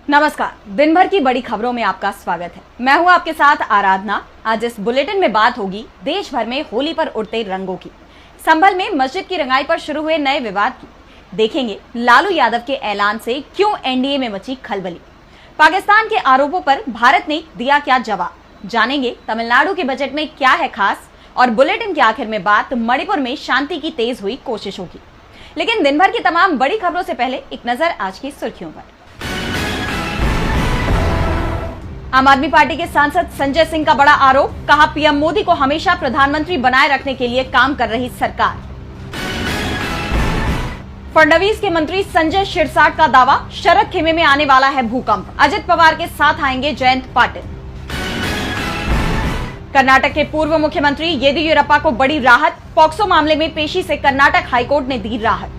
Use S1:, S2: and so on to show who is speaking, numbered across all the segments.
S1: नमस्कार। दिन भर की बड़ी खबरों में आपका स्वागत है। मैं हूं आपके साथ आराधना। आज इस बुलेटिन में बात होगी देश भर में होली पर उड़ते रंगों की, संभल में मस्जिद की रंगाई पर शुरू हुए नए विवाद की, देखेंगे लालू यादव के ऐलान से क्यों एनडीए में मची खलबली, पाकिस्तान के आरोपों पर भारत ने दिया क्या जवाब, जानेंगे तमिलनाडु के बजट में क्या है खास, और बुलेटिन के आखिर में बात मणिपुर में शांति की तेज हुई कोशिशों की। लेकिन दिन भर की तमाम बड़ी खबरों से पहले एक नजर आज की सुर्खियों पर। आम आदमी पार्टी के सांसद संजय सिंह का बड़ा आरोप, कहा पीएम मोदी को हमेशा प्रधानमंत्री बनाए रखने के लिए काम कर रही सरकार। फडणवीस के मंत्री संजय शिरसाट का दावा, शरद खेमे में आने वाला है भूकंप, अजित पवार के साथ आएंगे जयंत पाटिल। कर्नाटक के पूर्व मुख्यमंत्री येदियुरप्पा को बड़ी राहत, पॉक्सो मामले में पेशी से कर्नाटक हाईकोर्ट ने दी राहत।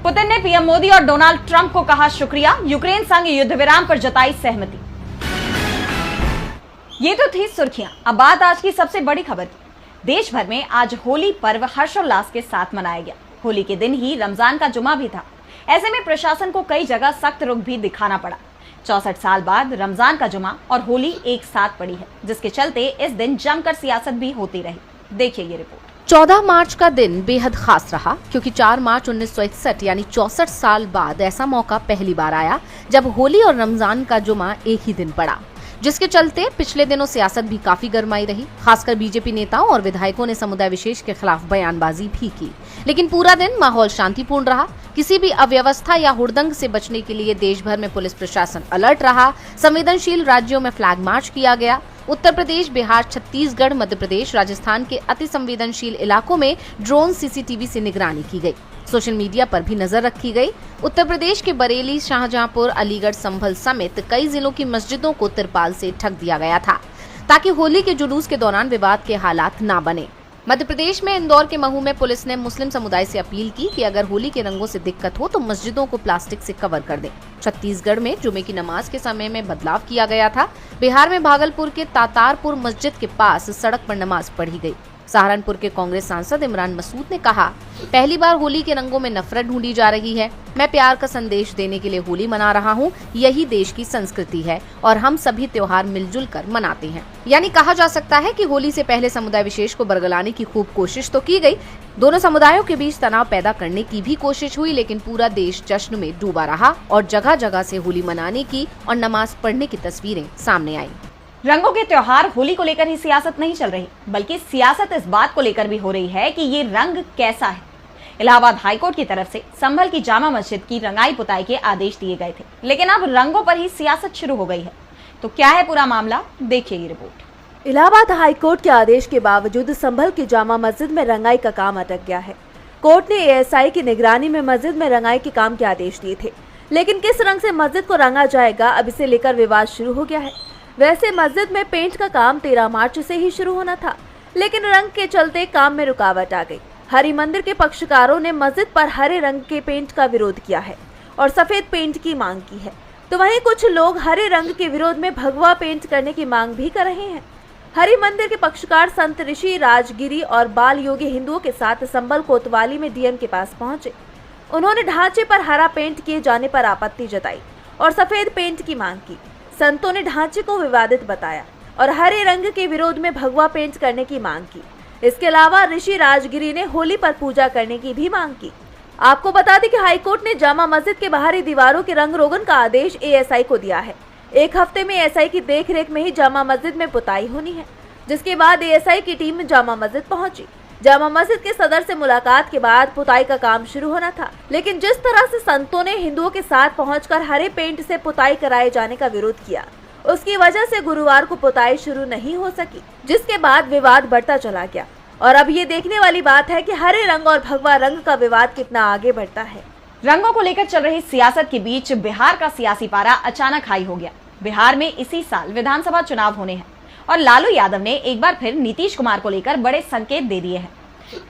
S1: पुतिन ने पीएम मोदी और डोनाल्ड ट्रंप को कहा शुक्रिया, यूक्रेन संग युद्ध विराम पर जताई सहमति। ये तो थी सुर्खियां। अब बात आज की सबसे बड़ी खबर की। देश भर में आज होली पर्व हर्षोल्लास के साथ मनाया गया। होली के दिन ही रमजान का जुमा भी था। ऐसे में प्रशासन को कई जगह सख्त रुख भी दिखाना पड़ा। 64 साल बाद रमजान का जुमा और होली एक साथ पड़ी है, जिसके चलते इस दिन जमकर सियासत भी होती रही। देखिए ये रिपोर्ट।
S2: 14 मार्च का दिन बेहद खास रहा, क्योंकि 4 मार्च 1961 यानी 64 साल बाद ऐसा मौका पहली बार आया जब होली और रमजान का जुमा एक ही दिन पड़ा, जिसके चलते पिछले दिनों सियासत भी काफी गरमाई रही। खासकर बीजेपी नेताओं और विधायकों ने समुदाय विशेष के खिलाफ बयानबाजी भी की, लेकिन पूरा दिन माहौल शांतिपूर्ण रहा। किसी भी अव्यवस्था या हुड़दंग से बचने के लिए देश भर में पुलिस प्रशासन अलर्ट रहा। संवेदनशील राज्यों में फ्लैग मार्च किया गया। उत्तर प्रदेश, बिहार, छत्तीसगढ़, मध्य प्रदेश, राजस्थान के अति संवेदनशील इलाकों में ड्रोन सीसीटीवी से निगरानी की गई। सोशल मीडिया पर भी नजर रखी गई। उत्तर प्रदेश के बरेली, शाहजहांपुर, अलीगढ़, संभल समेत कई जिलों की मस्जिदों को तिरपाल से ढक दिया गया था, ताकि होली के जुलूस के दौरान विवाद के हालात न बने। मध्य प्रदेश में इंदौर के महू में पुलिस ने मुस्लिम समुदाय से अपील की कि अगर होली के रंगों से दिक्कत हो तो मस्जिदों को प्लास्टिक से कवर कर दें। छत्तीसगढ़ में जुमे की नमाज के समय में बदलाव किया गया था। बिहार में भागलपुर के तातारपुर मस्जिद के पास सड़क पर नमाज पढ़ी गई। सहारनपुर के कांग्रेस सांसद इमरान मसूद ने कहा, पहली बार होली के रंगों में नफरत ढूंढी जा रही है। मैं प्यार का संदेश देने के लिए होली मना रहा हूं। यही देश की संस्कृति है और हम सभी त्योहार मिलजुल कर मनाते हैं। यानी कहा जा सकता है कि होली से पहले समुदाय विशेष को बरगलाने की खूब कोशिश तो की गई। दोनों समुदायों के बीच तनाव पैदा करने की भी कोशिश हुई, लेकिन पूरा देश जश्न में डूबा रहा और जगह जगह से होली मनाने की और नमाज पढ़ने की तस्वीरें सामने आई।
S1: रंगों के त्योहार होली को लेकर ही सियासत नहीं चल रही, बल्कि सियासत इस बात को लेकर भी हो रही है कि ये रंग कैसा है। इलाहाबाद हाईकोर्ट की तरफ से संभल की जामा मस्जिद की रंगाई पुताई के आदेश दिए गए थे, लेकिन अब रंगों पर ही सियासत शुरू हो गई है। तो क्या है पूरा मामला, देखिए ये रिपोर्ट।
S3: इलाहाबाद हाईकोर्ट के आदेश के बावजूद संभल की जामा मस्जिद में रंगाई का काम अटक गया है। कोर्ट ने एएसआई की निगरानी में मस्जिद में रंगाई के काम के आदेश दिए थे, लेकिन किस रंग से मस्जिद को रंगा जाएगा, अब इसे लेकर विवाद शुरू हो गया है। वैसे मस्जिद में पेंट का काम 13 मार्च से ही शुरू होना था, लेकिन रंग के चलते काम में रुकावट आ गई। हरि मंदिर के पक्षकारों ने मस्जिद पर हरे रंग के पेंट का विरोध किया है और सफेद पेंट की मांग की है, तो वहीं कुछ लोग हरे रंग के विरोध में भगवा पेंट करने की मांग भी कर रहे हैं। हरि मंदिर के पक्षकार संत ऋषि राजगिरी और बाल योगी हिंदुओं के साथ संभल कोतवाली में डीएम के पास पहुंचे। उन्होंने ढांचे पर हरा पेंट किए जाने पर आपत्ति जताई और सफेद पेंट की मांग की। संतों ने ढांचे को विवादित बताया और हरे रंग के विरोध में भगवा पेंट करने की मांग की। इसके अलावा ऋषि राजगिरी ने होली पर पूजा करने की भी मांग की। आपको बता दें कि हाईकोर्ट ने जामा मस्जिद के बाहरी दीवारों के रंग रोगन का आदेश एएसआई को दिया है। एक हफ्ते में एएसआई की देखरेख में ही जामा मस्जिद में पुताई होनी है, जिसके बाद एएसआई की टीम जामा मस्जिद पहुंची। जामा मस्जिद के सदर से मुलाकात के बाद पुताई का काम शुरू होना था, लेकिन जिस तरह से संतों ने हिंदुओं के साथ पहुंचकर हरे पेंट से पुताई कराए जाने का विरोध किया, उसकी वजह से गुरुवार को पुताई शुरू नहीं हो सकी, जिसके बाद विवाद बढ़ता चला गया। और अब ये देखने वाली बात है कि हरे रंग और भगवा रंग का विवाद कितना आगे बढ़ता है।
S1: रंगों को लेकर चल रही सियासत के बीच बिहार का सियासी पारा अचानक हाई हो गया। बिहार में इसी साल विधानसभा चुनाव होने हैं और लालू यादव ने एक बार फिर नीतीश कुमार को लेकर बड़े संकेत दे दिए हैं।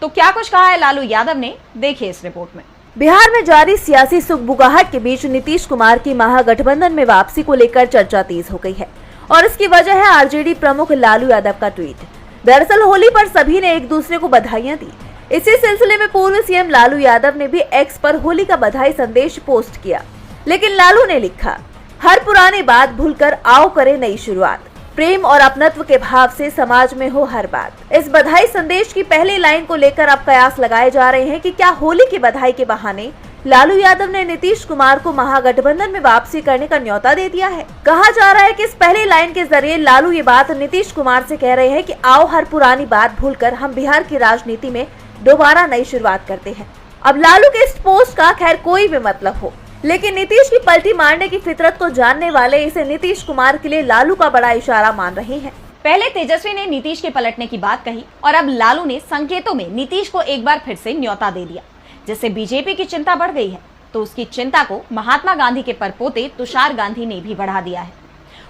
S1: तो क्या कुछ कहा है लालू यादव ने, देखिए इस रिपोर्ट में।
S3: बिहार में जारी सियासी सुगबुगाहट के बीच नीतीश कुमार की महागठबंधन में वापसी को लेकर चर्चा तेज हो गई है और इसकी वजह है आरजेडी प्रमुख लालू यादव का ट्वीट। दरअसल होली पर सभी ने एक दूसरे को बधाइयां दी। इसी सिलसिले में पूर्व सीएम लालू यादव ने भी एक्स पर होली का बधाई संदेश पोस्ट किया। लेकिन लालू ने लिखा, हर पुरानी बात भूलकर आओ करे नई शुरुआत, प्रेम और अपनत्व के भाव से समाज में हो हर बात। इस बधाई संदेश की पहली लाइन को लेकर अब कयास लगाए जा रहे हैं कि क्या होली की बधाई के बहाने लालू यादव ने नीतीश कुमार को महागठबंधन में वापसी करने का न्योता दे दिया है। कहा जा रहा है कि इस पहली लाइन के जरिए लालू ये बात नीतीश कुमार से कह रहे हैं कि आओ हर पुरानी बात भूलकर हम बिहार की राजनीति में दोबारा नई शुरुआत करते हैं। अब लालू के इस पोस्ट का खैर कोई भी मतलब हो, लेकिन नीतीश की पलटी मारने की फितरत को जानने वाले इसे नीतीश कुमार के लिए लालू का बड़ा इशारा मान रहे हैं।
S1: पहले तेजस्वी ने नीतीश के पलटने की बात कही और अब लालू ने संकेतों में नीतीश को एक बार फिर से न्योता दे दिया, जिससे बीजेपी की चिंता बढ़ गई है। तो उसकी चिंता को महात्मा गांधी के परपोते तुषार गांधी ने भी बढ़ा दिया है।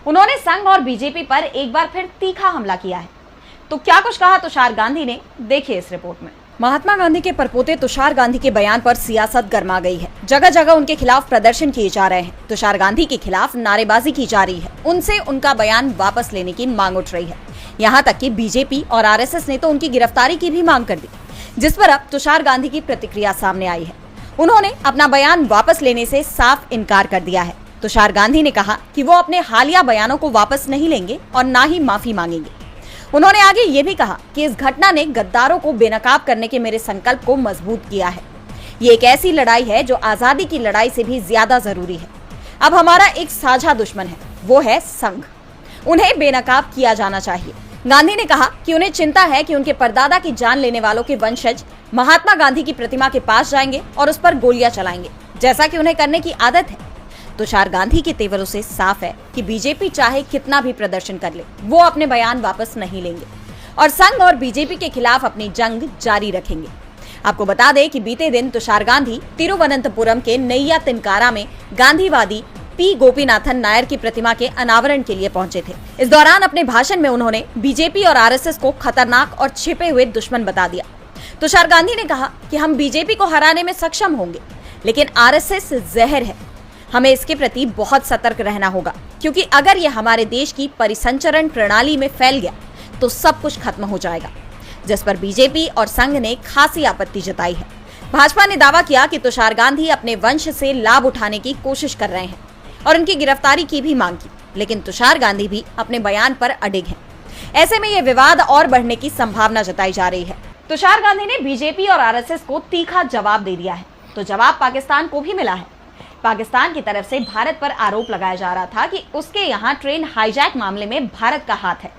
S1: उन्होंने संघ और बीजेपी पर एक बार फिर तीखा हमला किया है। तो क्या कुछ कहा तुषार गांधी ने, देखिए इस रिपोर्ट में। महात्मा गांधी के परपोते तुषार गांधी के बयान पर सियासत गर्मा गई है। जगह जगह उनके खिलाफ प्रदर्शन किए जा रहे हैं। तुषार गांधी के खिलाफ नारेबाजी की जा रही है। उनसे उनका बयान वापस लेने की मांग उठ रही है। यहाँ तक कि बीजेपी और आरएसएस ने तो उनकी गिरफ्तारी की भी मांग कर दी, जिस पर अब तुषार गांधी की प्रतिक्रिया सामने आई है। उन्होंने अपना बयान वापस लेने से साफ इनकार कर दिया है। तुषार गांधी ने कहा कि वो अपने हालिया बयानों को वापस नहीं लेंगे और ना ही माफी मांगेंगे। उन्होंने आगे ये भी कहा कि इस घटना ने गद्दारों को बेनकाब करने के मेरे संकल्प को मजबूत किया है। ये एक ऐसी लड़ाई है जो आजादी की लड़ाई से भी ज्यादा जरूरी है। अब हमारा एक साझा दुश्मन है, वो है संघ। उन्हें बेनकाब किया जाना चाहिए। गांधी ने कहा कि उन्हें चिंता है कि उनके परदादा की जान लेने वालों के वंशज महात्मा गांधी की प्रतिमा के पास जाएंगे और उस पर गोलियां चलाएंगे, जैसा कि उन्हें करने की आदत है। तुषार गांधी के तेवरों से साफ है कि बीजेपी चाहे कितना भी प्रदर्शन कर ले, वो अपने बयान वापस नहीं लेंगे और संघ और बीजेपी के खिलाफ अपनी जंग जारी रखेंगे। आपको बता दें कि बीते दिन तुषार गांधी तिरुवनंतपुरम के नैया तिनकारा में गांधीवादी पी गोपीनाथन नायर की प्रतिमा के अनावरण के लिए पहुंचे थे। इस दौरान अपने भाषण में उन्होंने बीजेपी और आरएसएस को खतरनाक और छिपे हुए दुश्मन बता दिया। तुषार गांधी ने कहा कि हम बीजेपी को हराने में सक्षम होंगे, लेकिन आरएसएस जहर है। हमें इसके प्रति बहुत सतर्क रहना होगा, क्योंकि अगर यह हमारे देश की परिसंचरण प्रणाली में फैल गया तो सब कुछ खत्म हो जाएगा, जिस पर बीजेपी और संघ ने खासी आपत्ति जताई है। भाजपा ने दावा किया कि तुषार गांधी अपने वंश से लाभ उठाने की कोशिश कर रहे हैं और उनकी गिरफ्तारी की भी मांग की, लेकिन तुषार गांधी भी अपने बयान पर अडिग हैं। ऐसे में यह विवाद और बढ़ने की संभावना जताई जा रही है। तुषार गांधी ने बीजेपी और आरएसएस को तीखा जवाब दे दिया है, तो जवाब पाकिस्तान को भी मिला है। पाकिस्तान की तरफ से भारत पर आरोप लगाया जा रहा था कि उसके यहाँ ट्रेन हाईजैक मामले में भारत का हाथ है।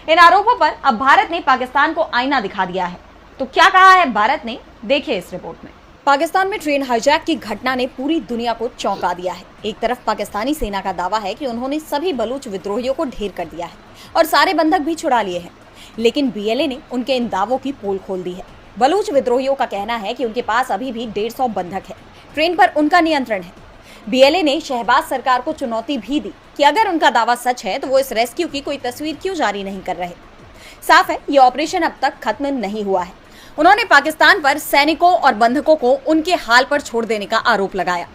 S1: इन आरोपों पर अब भारत ने पाकिस्तान को आईना दिखा दिया है। तो क्या कहा है भारत ने, देखिए इस रिपोर्ट में। पाकिस्तान में ट्रेन हाईजैक की घटना ने पूरी दुनिया को चौंका दिया है। एक तरफ पाकिस्तानी सेना का दावा है कि उन्होंने सभी बलूच विद्रोहियों को ढेर कर दिया है और सारे बंधक भी छुड़ा लिए हैं, लेकिन बीएलए ने उनके इन दावों की पोल खोल दी है। बलूच विद्रोहियों का कहना है कि उनके पास अभी भी 150 बंधक है। ट्रेन पर उनका नियंत्रण है। बीएलए ने शहबाज सरकार को चुनौती भी दी कि अगर उनका दावा सच है तो वो इस रेस्क्यू की कोई तस्वीर क्यों जारी नहीं कर रहे। साफ है, ये ऑपरेशन अब तक खत्म नहीं हुआ है। उन्होंने पाकिस्तान पर सैनिकों और बंधकों को उनके हाल पर छोड़ देने का आरोप लगाया।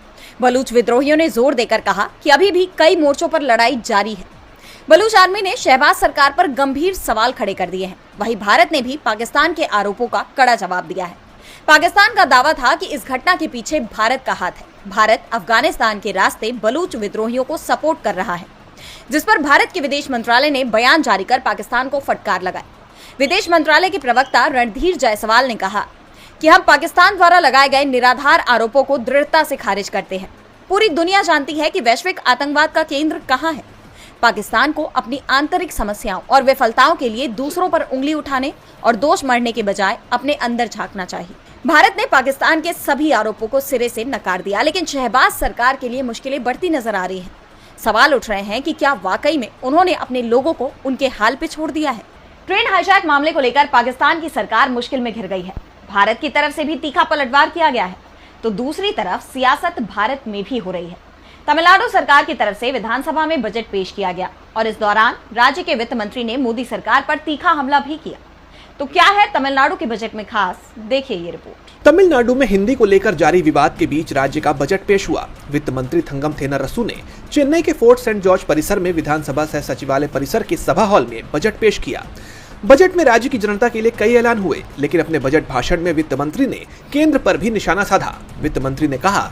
S1: बलूच विद्रोहियों ने जोर देकर कहा कि अभी भी कई मोर्चों पर लड़ाई जारी है। बलूच आर्मी ने शहबाज सरकार पर गंभीर सवाल खड़े कर दिए हैं। वहीं भारत ने भी पाकिस्तान के आरोपों का कड़ा जवाब दिया है। पाकिस्तान का दावा था कि इस घटना के पीछे भारत का हाथ है। भारत अफगानिस्तान के रास्ते बलूच विद्रोहियों को सपोर्ट कर रहा है, जिस पर भारत के विदेश मंत्रालय ने बयान जारी कर पाकिस्तान को फटकार लगाई। विदेश मंत्रालय के प्रवक्ता रणधीर जायसवाल ने कहा कि हम पाकिस्तान द्वारा लगाए गए निराधार आरोपों को दृढ़ता से खारिज करते हैं। पूरी दुनिया जानती है कि वैश्विक आतंकवाद का केंद्र कहां है। पाकिस्तान को अपनी आंतरिक समस्याओं और विफलताओं के लिए दूसरों पर उंगली उठाने और दोष मढ़ने के बजाय अपने अंदर झांकना चाहिए। भारत ने पाकिस्तान के सभी आरोपों को सिरे से नकार दिया, लेकिन शहबाज सरकार के लिए मुश्किलें बढ़ती नजर आ रही हैं। सवाल उठ रहे हैं कि क्या वाकई में उन्होंने अपने लोगों को उनके हाल पे छोड़ दिया है। ट्रेन हाईजैक मामले को लेकर पाकिस्तान की सरकार मुश्किल में घिर गई है। भारत की तरफ से भी तीखा पलटवार किया गया है, तो दूसरी तरफ सियासत भारत में भी हो रही है। तमिलनाडु सरकार की तरफ से विधानसभा में बजट पेश किया गया और इस दौरान राज्य के वित्त मंत्री ने मोदी सरकार पर तीखा हमला भी किया। तो क्या है तमिलनाडु के बजट में खास, देखिए ये रिपोर्ट।
S4: तमिलनाडु में हिंदी को लेकर जारी विवाद के बीच राज्य का बजट पेश हुआ। वित्त मंत्री थंगम थेनारसू ने चेन्नई के फोर्ट सेंट जॉर्ज परिसर में विधानसभा सह सचिवालय परिसर के सभा हॉल में बजट पेश किया। बजट में राज्य की जनता के लिए कई ऐलान हुए, लेकिन अपने बजट भाषण में वित्त मंत्री ने केंद्र पर भी निशाना साधा। वित्त मंत्री ने कहा,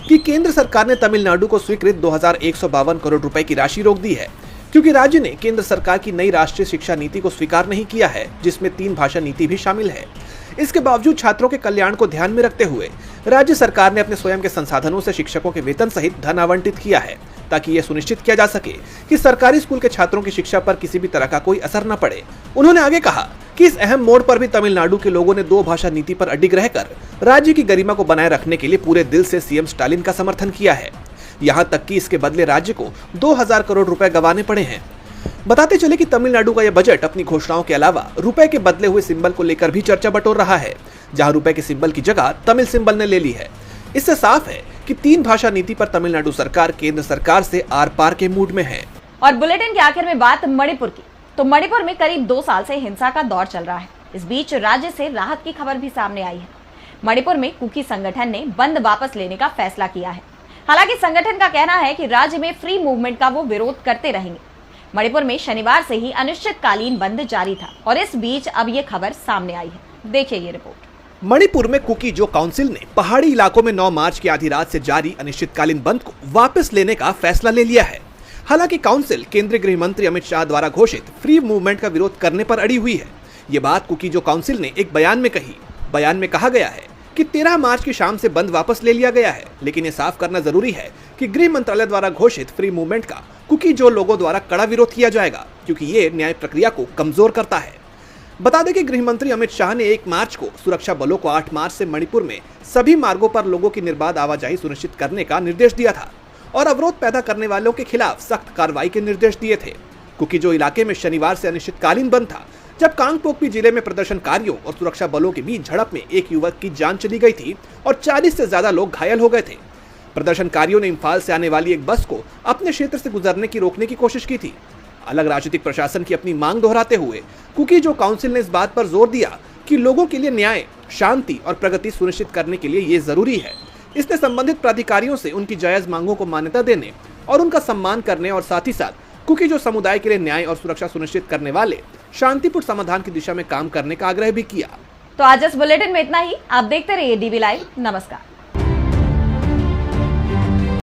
S4: कि केंद्र सरकार ने तमिलनाडु को स्वीकृत 2152 करोड़ रुपए की राशि रोक दी है, क्योंकि राज्य ने केंद्र सरकार की नई राष्ट्रीय शिक्षा नीति को स्वीकार नहीं किया है, जिसमें 3 भाषा नीति भी शामिल है। इसके बावजूद छात्रों के कल्याण को ध्यान में रखते हुए राज्य सरकार ने अपने स्वयं के संसाधनों से शिक्षकों के वेतन सहित धन आवंटित किया है, ताकि यह सुनिश्चित किया जा सके कि सरकारी स्कूल के छात्रों की शिक्षा पर किसी भी तरह का कोई असर न पड़े। उन्होंने आगे कहा कि इस अहम मोड़ पर भी तमिलनाडु के लोगों ने 2 भाषा नीति पर अडिग रहकर राज्य की गरिमा को बनाए रखने के लिए पूरे दिल से सीएम स्टालिन का समर्थन किया है। यहाँ तक कि इसके बदले राज्य को 2000 करोड़ रुपए गंवाने पड़े हैं। बताते चले कि तमिलनाडु का यह बजट अपनी घोषणाओं के अलावा रुपए के बदले हुए सिंबल को लेकर भी चर्चा बटोर रहा है, जहां रुपए के सिंबल की जगह तमिल सिंबल ने ले ली है। इससे साफ है कि 3 भाषा नीति पर तमिलनाडु सरकार केंद्र सरकार से आर पार के मूड में है।
S1: और बुलेटिन के आखिर में बात मणिपुर की। तो मणिपुर में करीब 2 साल से हिंसा का दौर चल रहा है। इस बीच राज्य से राहत की खबर भी सामने आई है। मणिपुर में कुकी संगठन ने बंद वापस लेने का फैसला किया है। हालांकि संगठन का कहना है कि राज्य में फ्री मूवमेंट का वो विरोध करते रहेंगे। मणिपुर में शनिवार से ही अनिश्चितकालीन बंद जारी था और इस बीच अब ये खबर सामने आई है। देखिए ये रिपोर्ट।
S4: मणिपुर में कुकी जो काउंसिल ने पहाड़ी इलाकों में 9 मार्च की आधी रात से जारी अनिश्चितकालीन बंद को वापस लेने का फैसला ले लिया है। हालांकि काउंसिल केंद्रीय गृह मंत्री अमित शाह द्वारा घोषित फ्री मूवमेंट का विरोध करने पर अड़ी हुई है। ये बात कुकी जो काउंसिल ने एक बयान में कही। बयान में कहा गया है कि 13 मार्च की शाम से बंद वापस ले लिया गया है, लेकिन ये साफ करना जरूरी है कि गृह मंत्रालय द्वारा घोषित फ्री मूवमेंट का कुकी जो लोगों द्वारा कड़ा विरोध किया जाएगा, क्योंकि ये न्याय प्रक्रिया को कमजोर करता है। बता दें कि गृह मंत्री अमित शाह ने 1 मार्च को सुरक्षा बलों को 8 मार्च से मणिपुर में सभी मार्गों पर लोगों की निर्बाध आवाजाही सुनिश्चित करने का निर्देश दिया था और अवरोध पैदा करने वालों के खिलाफ सख्त कार्रवाई के निर्देश दिए थे। कुकी जो इलाके में शनिवार से अनिश्चितकालीन बंद था, जब कांगपोकपी जिले में प्रदर्शनकारियों और सुरक्षा बलों के बीच झड़प में एक युवक की जान चली गई थी और 40 से ज्यादा लोग घायल हो गए थे। प्रदर्शनकारियों ने इम्फाल से आने वाली एक बस को अपने क्षेत्र से गुजरने की रोकने की कोशिश की थी। अलग राजनीतिक प्रशासन की अपनी मांग दोहराते हुए कुकी जो काउंसिल ने इस बात पर जोर दिया कि लोगों के लिए न्याय, शांति और प्रगति सुनिश्चित करने के लिए ये जरूरी है। इसने संबंधित प्राधिकारियों से उनकी जायज मांगों को मान्यता देने और उनका सम्मान करने और साथ ही साथ कुकी जो समुदाय के लिए न्याय और सुरक्षा सुनिश्चित करने वाले शांतिपूर्ण समाधान की दिशा में काम करने का आग्रह भी किया।
S1: तो आज इस बुलेटिन में इतना ही। आप देखते रहिए डीबी लाइव। नमस्कार।